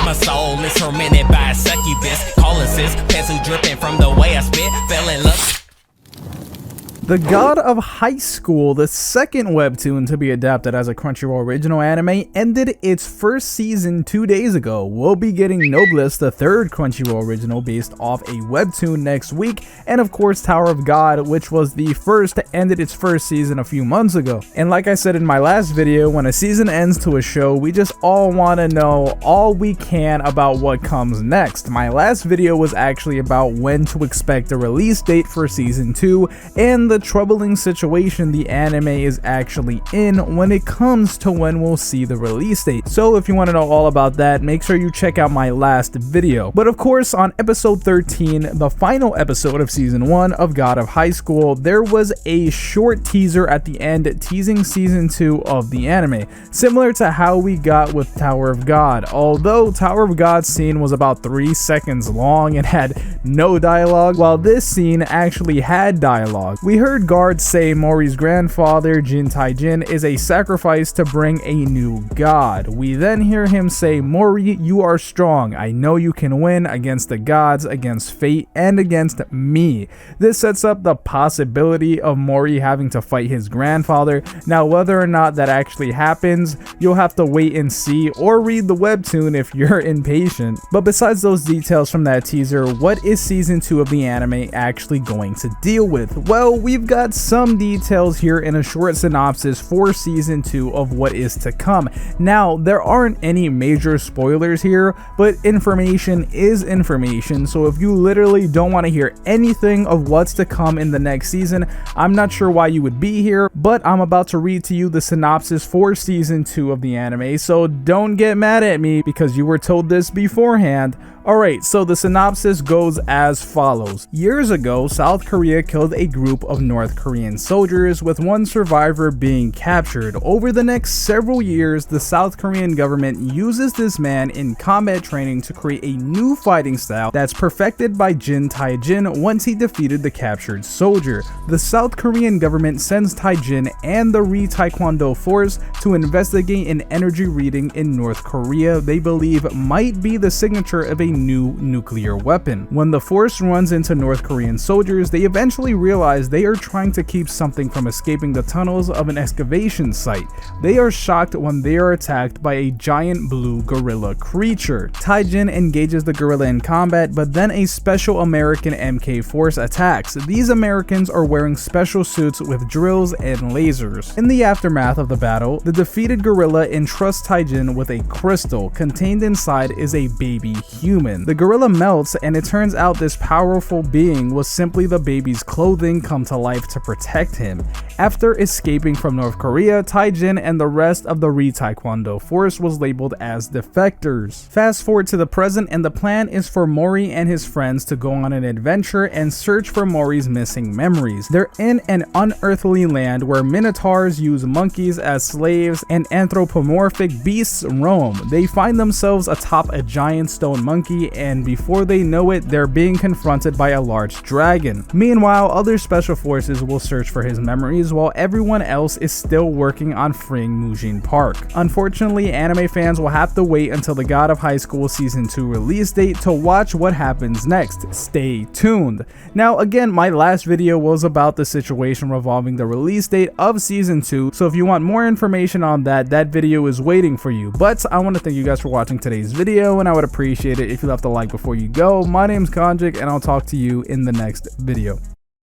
my soul is tormented by a succubus. Calling sis, pencil dripping from the way I spit. Fell in love. The God of High School, the second webtoon to be adapted as a Crunchyroll original anime, ended its first season 2 days ago. We'll be getting Noblesse, the third Crunchyroll original based off a webtoon next week, and of course Tower of God, which was the first to ended its first season a few months ago. And like I said in my last video, when a season ends to a show, we just all want to know all we can about what comes next. My last video was actually about when to expect a release date for season 2 and the troubling situation the anime is actually in when it comes to when we'll see the release date. So if you want to know all about that, make sure you check out my last video. But of course, on episode 13, the final episode of season 1 of God of High School, there was a short teaser at the end teasing season 2 of the anime, similar to how we got with Tower of God. Although Tower of God's scene was about 3 seconds long and had no dialogue, while this scene actually had dialogue. We heard guards say Mori's grandfather, Jin Taijin, is a sacrifice to bring a new god. We then hear him say, "Mori, you are strong. I know you can win against the gods, against fate, and against me." This sets up the possibility of Mori having to fight his grandfather. Now, whether or not that actually happens, you'll have to wait and see, or read the webtoon if you're impatient. But besides those details from that teaser, what is season 2 of the anime actually going to deal with? Well, we've got some details here in a short synopsis for season 2 of what is to come. Now, there aren't any major spoilers here, but information is information, so if you literally don't want to hear anything of what's to come in the next season, I'm not sure why you would be here, but I'm about to read to you the synopsis for season 2 of the anime, so don't get mad at me because you were told this beforehand. Alright, so the synopsis goes as follows. Years ago, South Korea killed a group of North Korean soldiers, with one survivor being captured. Over the next several years, the South Korean government uses this man in combat training to create a new fighting style that's perfected by Jin Taijin once he defeated the captured soldier. The South Korean government sends Taijin and the Taekwondo force to investigate an energy reading in North Korea they believe might be the signature of a new nuclear weapon. When the force runs into North Korean soldiers, they eventually realize they are trying to keep something from escaping the tunnels of an excavation site. They are shocked when they are attacked by a giant blue gorilla creature. Taijin engages the gorilla in combat, but then a special American MK force attacks. These Americans are wearing special suits with drills and lasers. In the aftermath of the battle, the defeated gorilla entrusts Taijin with a crystal. Contained inside is a baby human. The gorilla melts, and it turns out this powerful being was simply the baby's clothing come to life to protect him. After escaping from North Korea, Taijin and the rest of the Taekwondo force was labeled as defectors. Fast forward to the present, and the plan is for Mori and his friends to go on an adventure and search for Mori's missing memories. They're in an unearthly land where minotaurs use monkeys as slaves and anthropomorphic beasts roam. They find themselves atop a giant stone monkey, and before they know it, they're being confronted by a large dragon. Meanwhile, other special forces will search for his memories while everyone else is still working on freeing Mujin Park. Unfortunately, anime fans will have to wait until the God of High School Season 2 release date to watch what happens next. Stay tuned. Now again, my last video was about the situation revolving the release date of Season 2, so if you want more information on that, that video is waiting for you. But I want to thank you guys for watching today's video, and I would appreciate it if you left a like before you go. My name's Konjik, and I'll talk to you in the next video.